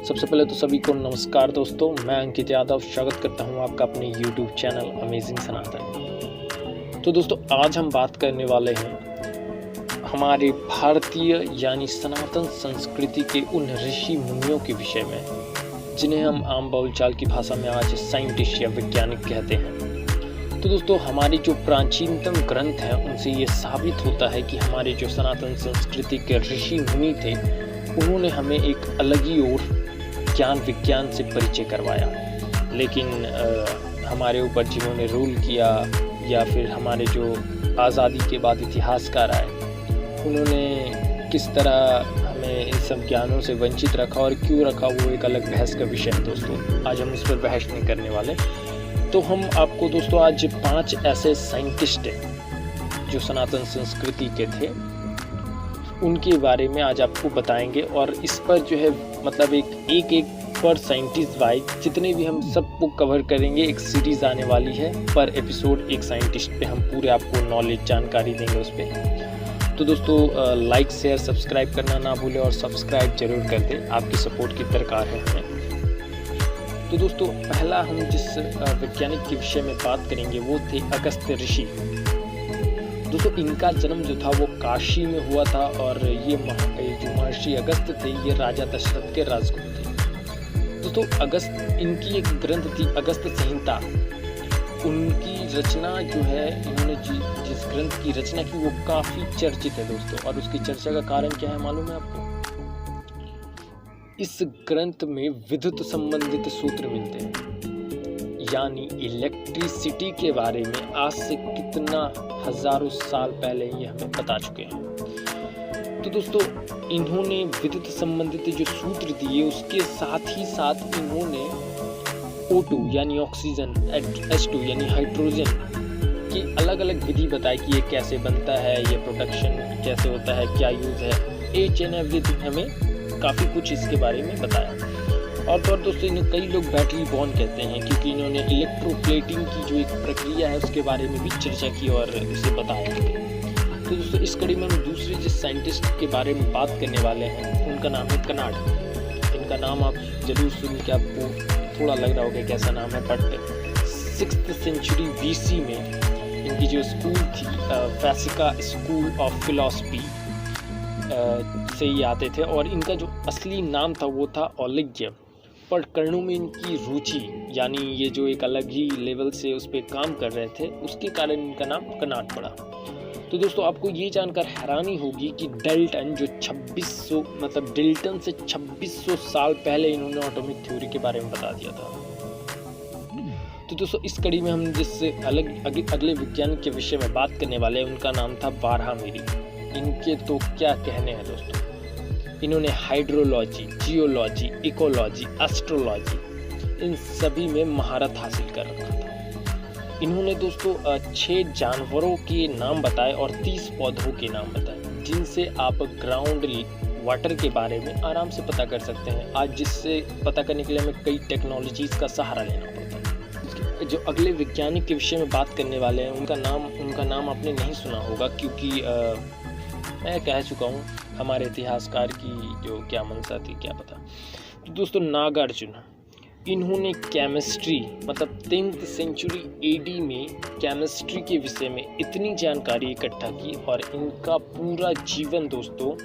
सबसे पहले तो सभी को नमस्कार दोस्तों, मैं अंकित यादव स्वागत करता हूं आपका अपने YouTube चैनल अमेजिंग सनातन। तो दोस्तों आज हम बात करने वाले हैं हमारे भारतीय यानी सनातन संस्कृति के उन ऋषि मुनियों के विषय में जिन्हें हम आम बोलचाल की भाषा में आज साइंटिस्ट या वैज्ञानिक कहते हैं। तो दोस्तों हमारी जो प्राचीनतम ग्रंथ हैं उनसे ये साबित होता है कि हमारे जो सनातन संस्कृति के ऋषि मुनि थे उन्होंने हमें एक अलग ही ओर ज्ञान विज्ञान से परिचय करवाया। लेकिन हमारे ऊपर जिन्होंने रूल किया या फिर हमारे जो आज़ादी के बाद इतिहासकार आए उन्होंने किस तरह हमें इन सब ज्ञानों से वंचित रखा और क्यों रखा, वो एक अलग बहस का विषय है दोस्तों। आज हम इस पर बहस नहीं करने वाले। तो हम आपको दोस्तों आज 5 ऐसे साइंटिस्ट हैं जो सनातन संस्कृति के थे, उनके बारे में आज आपको बताएंगे। और इस पर जो है मतलब एक पर साइंटिस्ट वाइज जितने भी हम सबको कवर करेंगे, एक सीरीज़ आने वाली है। पर एपिसोड एक साइंटिस्ट पे हम पूरे आपको नॉलेज जानकारी देंगे उस पर। तो दोस्तों लाइक शेयर सब्सक्राइब करना ना भूलें और सब्सक्राइब जरूर कर दें, आपकी सपोर्ट की दरकार है हमें। तो दोस्तों पहला हम जिस वैज्ञानिक के विषय में बात करेंगे वो थे अगस्त्य ऋषि। दोस्तों इनका जन्म जो था वो काशी में हुआ था और ये जो महर्षि अगस्त्य थे ये राजा दशरथ के राजगुरु थे। दोस्तों अगस्त इनकी एक ग्रंथ थी अगस्त्य संहिता। उनकी रचना जो है, इन्होंने जिस ग्रंथ की रचना की वो काफ़ी चर्चित है दोस्तों। और उसकी चर्चा का कारण क्या है मालूम है आपको? इस ग्रंथ में विद्युत संबंधित सूत्र मिलते हैं, यानी इलेक्ट्रिसिटी के बारे में आज से कितना हजारों साल पहले ये हमें बता चुके हैं। तो दोस्तों इन्होंने विद्युत संबंधित जो सूत्र दिए उसके साथ ही साथ इन्होंने O2 यानी ऑक्सीजन, H2 यानी हाइड्रोजन की अलग अलग विधि बताई कि ये कैसे बनता है, ये प्रोडक्शन कैसे होता है, क्या यूज है, एच एंड एवरीथिंग हमें काफ़ी कुछ इसके बारे में बताया। और दोस्तों इन्हें कई लोग बैटरी बॉर्न कहते हैं क्योंकि इन्होंने इलेक्ट्रोप्लेटिंग की जो एक प्रक्रिया है उसके बारे में भी चर्चा की और उसे बताया। तो दोस्तों इस कड़ी में हम दूसरे जिस साइंटिस्ट के बारे में बात करने वाले हैं उनका नाम है कनाड। इनका नाम आप जरूर सुन के आपको थोड़ा लग रहा होगा कैसा नाम है, बट 6th सेंचुरी BC में इनकी जो स्कूल थी वैसिका स्कूल ऑफ फिलॉसफी से ही आते थे। और इनका जो असली नाम था वो था औलिज्य, पर कर्णों में इनकी रुचि यानी ये जो एक अलग ही लेवल से उस पर काम कर रहे थे उसके कारण इनका नाम कनाड पड़ा। तो दोस्तों आपको ये जानकर हैरानी होगी कि डाल्टन जो 2600 मतलब डाल्टन से 2600 साल पहले इन्होंने एटॉमिक थ्योरी के बारे में बता दिया था। तो दोस्तों इस कड़ी में हम जिससे अगले विज्ञान के विषय में बात करने वाले हैं उनका नाम था बारहमेरी। इनके तो क्या कहने हैं दोस्तों। इन्होंने हाइड्रोलॉजी, जियोलॉजी, इकोलॉजी, एस्ट्रोलॉजी इन सभी में महारत हासिल कर रखा था। इन्होंने दोस्तों 6 जानवरों के नाम बताए और 30 पौधों के नाम बताए जिनसे आप ग्राउंड वाटर के बारे में आराम से पता कर सकते हैं। आज जिससे पता करने के लिए हमें कई टेक्नोलॉजीज़ का सहारा लेना पड़ता है। जो अगले वैज्ञानिक के विषय में बात करने वाले हैं उनका नाम आपने नहीं सुना होगा क्योंकि मैं कह चुका हूँ हमारे इतिहासकार की जो क्या मंशा थी क्या पता। तो दोस्तों नागार्जुन, इन्होंने केमिस्ट्री मतलब 10th सेंचुरी AD में केमिस्ट्री के विषय में इतनी जानकारी इकट्ठा की और इनका पूरा जीवन दोस्तों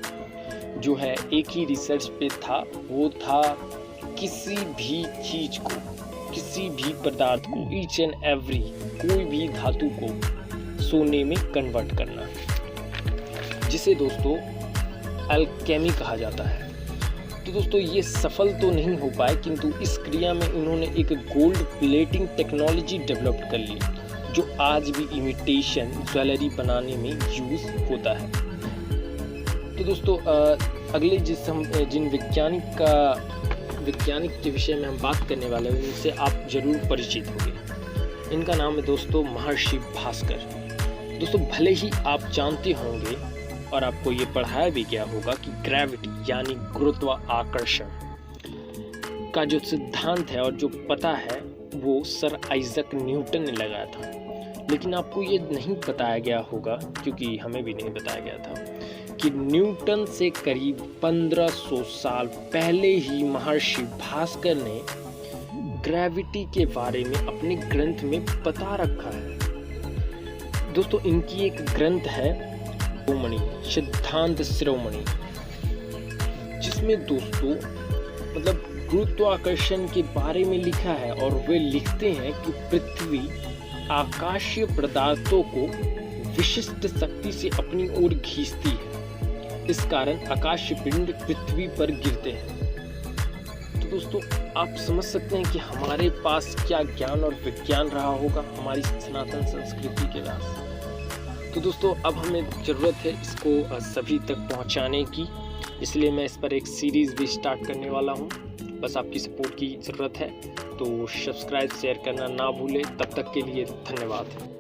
जो है एक ही रिसर्च पे था, वो था किसी भी चीज़ को, किसी भी पदार्थ को, ईच एंड एवरी कोई भी धातु को सोने में कन्वर्ट करना, जिसे दोस्तों अल्केमी कहा जाता है। तो दोस्तों ये सफल तो नहीं हो पाए किंतु इस क्रिया में इन्होंने एक गोल्ड प्लेटिंग टेक्नोलॉजी डेवलप कर ली जो आज भी इमिटेशन ज्वेलरी बनाने में यूज होता है। तो दोस्तों अगले जिन वैज्ञानिक के विषय में हम बात करने वाले हैं उनसे आप जरूर परिचित होंगे। इनका नाम है दोस्तों महर्षि भास्कर। दोस्तों भले ही आप जानते होंगे और आपको ये पढ़ाया भी गया होगा कि ग्रेविटी यानी गुरुत्वाकर्षण का जो सिद्धांत है और जो पता है वो सर आइजक न्यूटन ने लगाया था। लेकिन आपको ये नहीं बताया गया होगा, क्योंकि हमें भी नहीं बताया गया था, कि न्यूटन से करीब 1500 साल पहले ही महर्षि भास्कर ने ग्रेविटी के बारे में अपने ग्रंथ में बता रखा है। दोस्तों, इनकी एक ग्रंथ है शिरोमणि, सिद्धांत शिरोमणि, जिसमें दोस्तों मतलब गुरुत्वाकर्षण के बारे में लिखा है। और वे लिखते हैं कि पृथ्वी आकाशीय पदार्थों को विशिष्ट शक्ति से अपनी ओर खींचती है, इस कारण आकाशीय पिंड पृथ्वी पर गिरते हैं। तो दोस्तों, आप समझ सकते हैं कि हमारे पास क्या ज्ञान और विज्ञान रहा होगा हमारी सनातन संस्कृति के पास। तो दोस्तों, अब हमें ज़रूरत है इसको सभी तक पहुंचाने की, इसलिए मैं इस पर एक सीरीज़ भी स्टार्ट करने वाला हूं। बस आपकी सपोर्ट की ज़रूरत है, तो सब्सक्राइब शेयर करना ना भूलें। तब तक के लिए धन्यवाद।